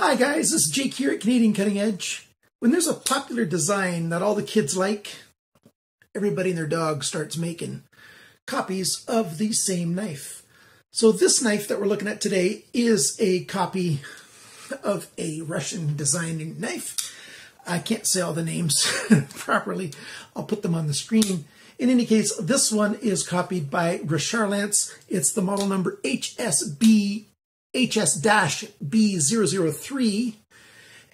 Hi guys, this is Jake here at Canadian Cutting Edge. When there's a popular design that all the kids like, everybody and their dog starts making copies of the same knife. So this knife that we're looking at today is a copy of a Russian designed knife. I can't say all the names properly. I'll put them on the screen. In any case, this one is copied by Rcharlance. It's the model number HS-B003.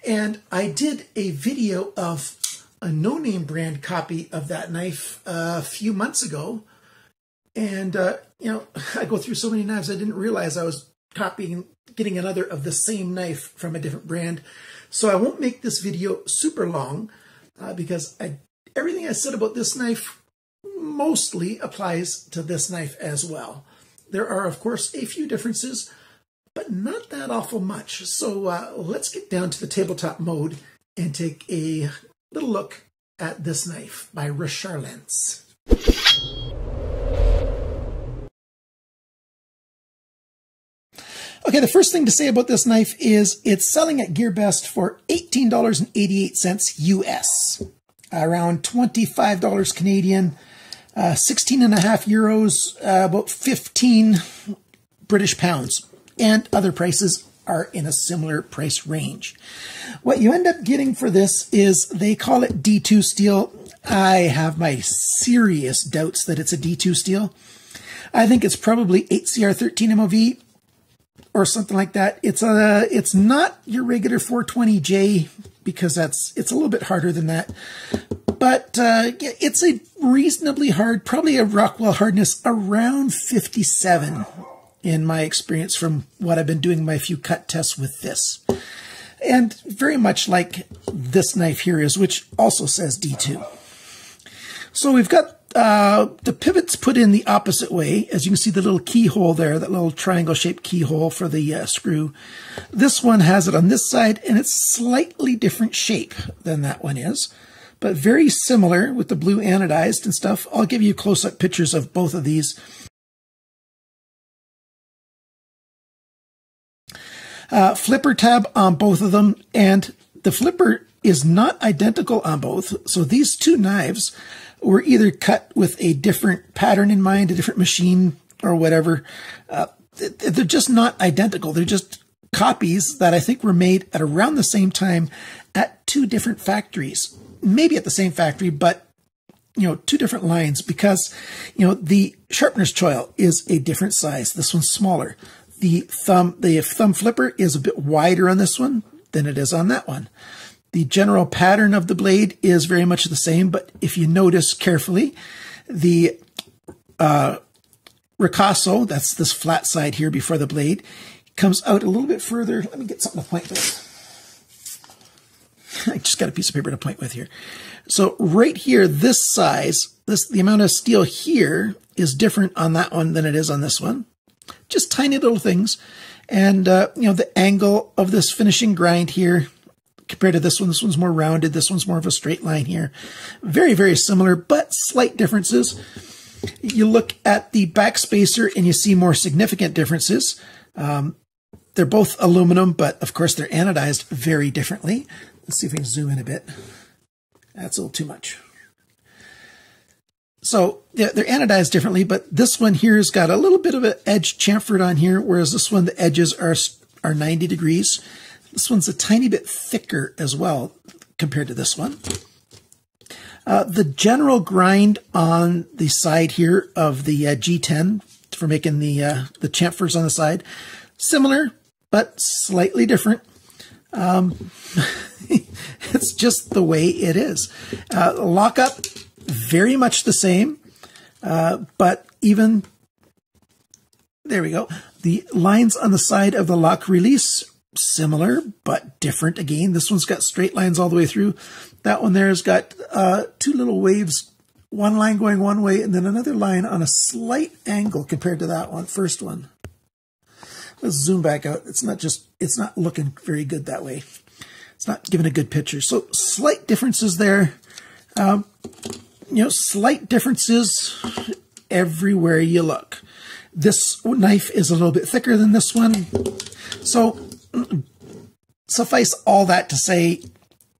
And I did a video of a no-name brand copy of that knife a few months ago. And, you know, I go through so many knives, I didn't realize I was getting another of the same knife from a different brand. So I won't make this video super long because everything I said about this knife mostly applies to this knife as well. There are, of course, a few differences, but not that awful much. So let's get down to the tabletop mode and take a little look at this knife by Rcharlance. Okay, the first thing to say about this knife is it's selling at GearBest for $18.88 US, around $25 Canadian, 16.5 euros, about 15 British pounds. And other prices are in a similar price range. What you end up getting for this is, they call it D2 steel. I have my serious doubts that it's a D2 steel. I think it's probably 8CR13 MOV or something like that. It's not your regular 420J because it's a little bit harder than that. But it's a reasonably hard, probably a Rockwell hardness around 57 in my experience from what I've been doing my few cut tests with this. And very much like this knife here is, which also says D2. So we've got the pivots put in the opposite way. As you can see, the little keyhole there, that little triangle-shaped keyhole for the screw. This one has it on this side, and it's slightly different shape than that one is, but very similar with the blue anodized and stuff. I'll give you close-up pictures of both of these. Flipper tab on both of them, and the flipper is not identical on both. So these two knives were either cut with a different pattern in mind, a different machine or whatever. They're just not identical. They're just copies that I think were made at around the same time at two different factories. Maybe at the same factory, but you know, two different lines, because you know, the sharpener's choil is a different size. This one's smaller. The thumb flipper is a bit wider on this one than it is on that one. The general pattern of the blade is very much the same, but if you notice carefully, the ricasso, that's this flat side here before the blade, comes out a little bit further. Let me get something to point with. I just got a piece of paper to point with here. So right here, this size, the amount of steel here is different on that one than it is on this one. Just tiny little things. And, you know, the angle of this finishing grind here compared to this one's more rounded. This one's more of a straight line here. Very, very similar, but slight differences. You look at the back spacer and you see more significant differences. They're both aluminum, but of course they're anodized very differently. Let's see if we can zoom in a bit. That's a little too much. So they're anodized differently, but this one here has got a little bit of an edge chamfered on here, whereas this one, the edges are 90 degrees. This one's a tiny bit thicker as well compared to this one. The general grind on the side here of the G10 for making the chamfers on the side, similar, but slightly different. It's just the way it is. Lockup, very much the same, but even, there we go. The lines on the side of the lock release, similar, but different again. This one's got straight lines all the way through. That one there has got two little waves, one line going one way and then another line on a slight angle compared to that one, first one. Let's zoom back out. It's not looking very good that way. It's not giving a good picture. So slight differences there. You know, slight differences everywhere you look. This knife is a little bit thicker than this one. So suffice all that to say,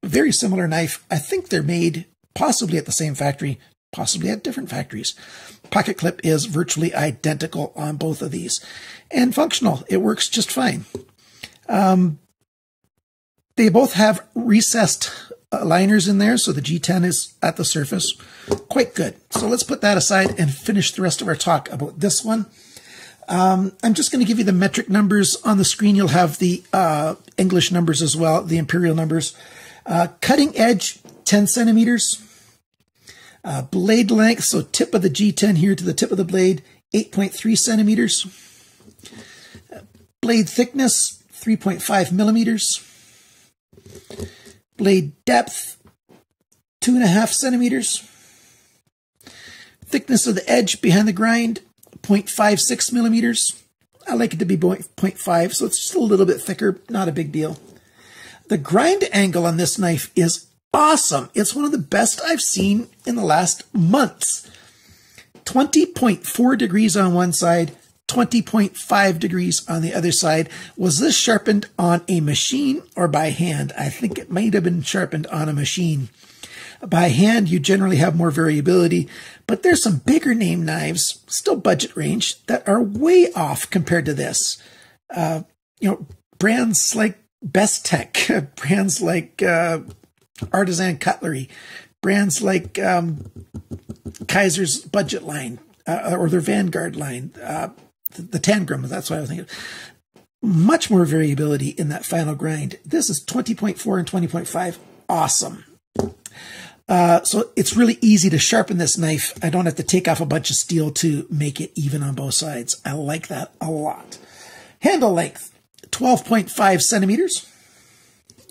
very similar knife. I think they're made possibly at the same factory, possibly at different factories. Pocket clip is virtually identical on both of these and functional. It works just fine. They both have recessed liners in there, so the G10 is at the surface. Quite good. So let's put that aside and finish the rest of our talk about this one. I'm just going to give you the metric numbers on the screen. You'll have the English numbers as well, the imperial numbers. Cutting edge, 10 centimeters. Blade length, so tip of the G10 here to the tip of the blade, 8.3 centimeters. Blade thickness, 3.5 millimeters. Blade depth, 2.5 centimeters. Thickness of the edge behind the grind, 0.56 millimeters. I like it to be 0.5, so it's just a little bit thicker, not a big deal. The grind angle on this knife is awesome. It's one of the best I've seen in the last months. 20.4 degrees on one side, 20.5 degrees on the other side. Was this sharpened on a machine or by hand? I think it might have been sharpened on a machine. By hand, you generally have more variability, but there's some bigger name knives, still budget range, that are way off compared to this. Brands like Best Tech, brands like Artisan Cutlery, brands like Kaiser's budget line, or their Vanguard line, the Tangram, that's what I was thinking. Much more variability in that final grind. This is 20.4 and 20.5. Awesome. So it's really easy to sharpen this knife. I don't have to take off a bunch of steel to make it even on both sides. I like that a lot. Handle length, 12.5 centimeters.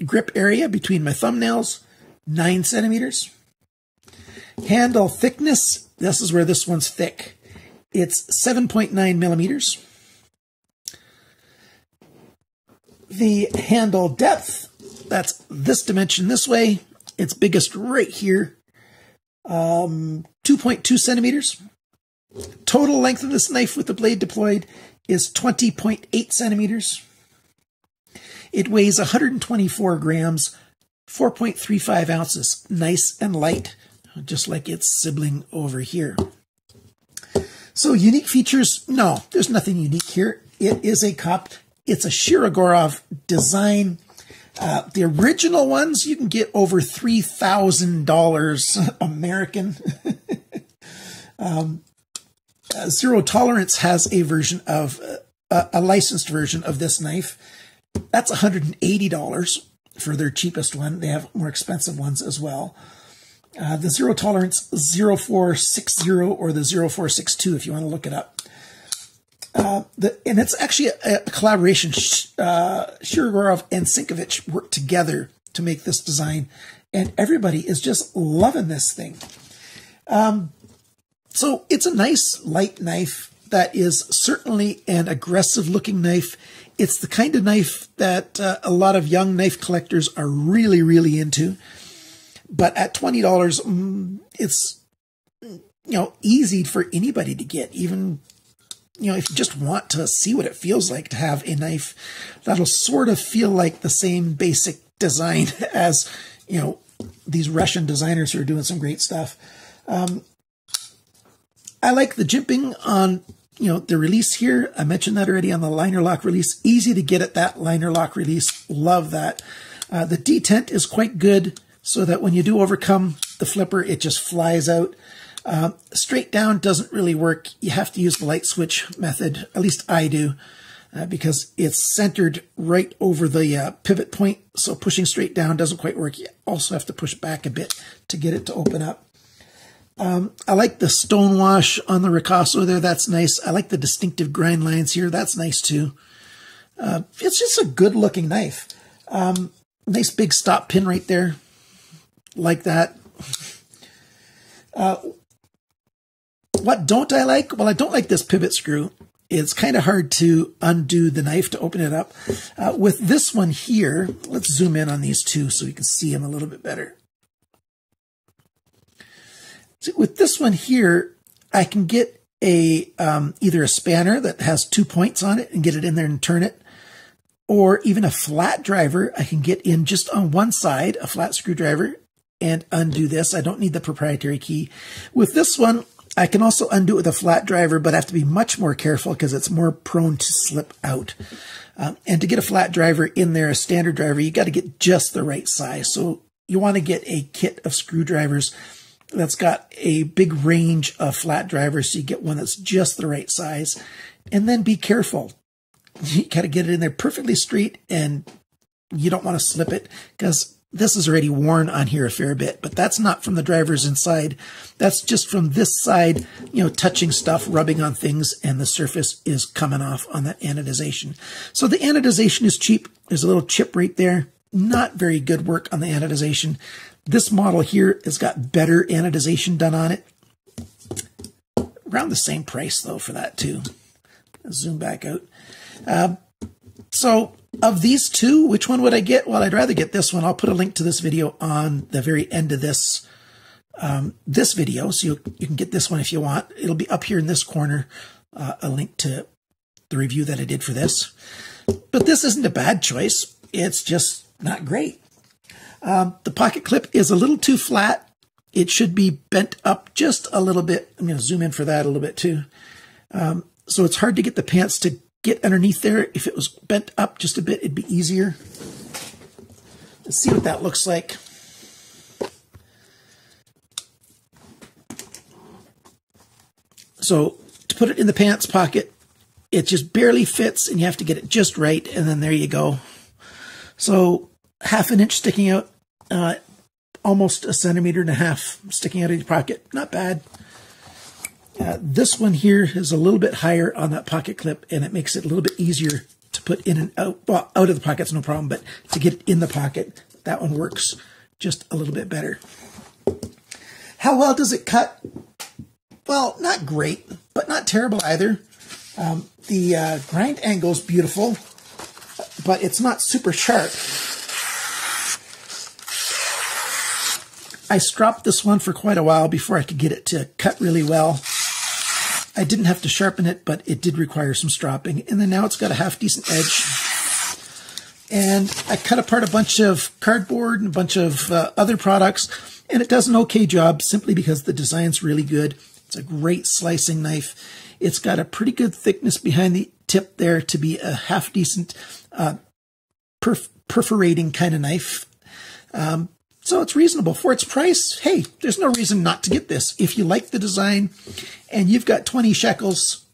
Grip area between my thumbnails, 9 centimeters. Handle thickness, this is where this one's thick. It's 7.9 millimeters. The handle depth, that's this dimension this way. It's biggest right here, 2.2 centimeters. Total length of this knife with the blade deployed is 20.8 centimeters. It weighs 124 grams, 4.35 ounces. Nice and light, just like its sibling over here. So unique features, no, there's nothing unique here. It is a cup. It's a Shirogorov design. The original ones, you can get over $3,000 American. Zero Tolerance has a version of, a licensed version of this knife. That's $180 for their cheapest one. They have more expensive ones as well. The Zero Tolerance 0460 or the 0462 if you want to look it up. And it's actually a collaboration. Shirogorov and Sinkevich worked together to make this design, and everybody is just loving this thing. So it's a nice light knife that is certainly an aggressive looking knife. It's the kind of knife that a lot of young knife collectors are really, really into. But at $20, it's, easy for anybody to get. Even, if you just want to see what it feels like to have a knife that'll sort of feel like the same basic design as, these Russian designers who are doing some great stuff. I like the jimping on, the release here. I mentioned that already on the liner lock release. Easy to get at that liner lock release. Love that. The detent is quite good, so that when you do overcome the flipper, it just flies out. Straight down doesn't really work. You have to use the light switch method. At least I do, because it's centered right over the pivot point. So pushing straight down doesn't quite work. You also have to push back a bit to get it to open up. I like the stonewash on the ricasso there. That's nice. I like the distinctive grind lines here. That's nice too. It's just a good looking knife. Nice big stop pin right there. Like that. What don't I like? Well, I don't like this pivot screw. It's kind of hard to undo the knife to open it up. With this one here, let's zoom in on these two so we can see them a little bit better. So with this one here, I can get a either a spanner that has 2 points on it and get it in there and turn it. or even a flat driver. I can get in just on one side, a flat screwdriver, and undo this. I don't need the proprietary key. With this one, I can also undo it with a flat driver, but I have to be much more careful because it's more prone to slip out. And to get a flat driver in there, a standard driver, you got to get just the right size. So you want to get a kit of screwdrivers that's got a big range of flat drivers, so you get one that's just the right size. And then be careful. You got to get it in there perfectly straight, and you don't want to slip it because this is already worn on here a fair bit, but that's not from the drivers inside. That's just from this side, you know, touching stuff, rubbing on things, and the surface is coming off on that anodization. So the anodization is cheap. There's a little chip right there. Not very good work on the anodization. This model here has got better anodization done on it. Around the same price, though, for that, too. Let's zoom back out. So of these two, which one would I get? Well, I'd rather get this one. I'll put a link to this video on the very end of this this video, so you can get this one if you want. It'll be up here in this corner, a link to the review that I did for this. But this isn't a bad choice. It's just not great. The pocket clip is a little too flat. It should be bent up just a little bit. I'm going to zoom in for that a little bit too. So it's hard to get the pants to get underneath there. If it was bent up just a bit, it'd be easier. Let's see what that looks like. So to put it in the pants pocket, it just barely fits, and you have to get it just right, and then there you go. So 1/2 inch sticking out, almost 1.5 centimeters sticking out of your pocket. Not bad. This one here is a little bit higher on that pocket clip, and it makes it a little bit easier to put in and out. Well, out of the pocket's no problem, but to get it in the pocket, that one works just a little bit better. How well does it cut? Well, not great, but not terrible either. The grind angle is beautiful, but it's not super sharp. I stropped this one for quite a while before I could get it to cut really well. I didn't have to sharpen it, but it did require some stropping. And then now it's got a half decent edge. And I cut apart a bunch of cardboard and a bunch of other products, and it does an okay job simply because the design's really good. It's a great slicing knife. It's got a pretty good thickness behind the tip there to be a half decent perforating kind of knife. So it's reasonable for its price. Hey, there's no reason not to get this. If you like the design and you've got 20 shekels,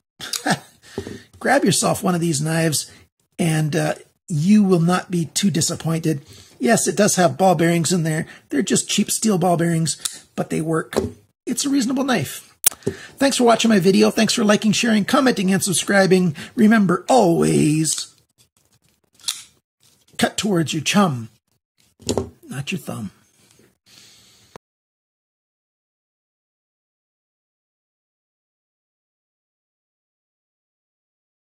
grab yourself one of these knives and you will not be too disappointed. Yes, it does have ball bearings in there. They're just cheap steel ball bearings, but they work. It's a reasonable knife. Thanks for watching my video. Thanks for liking, sharing, commenting, and subscribing. Remember, always cut towards your chum, not your thumb.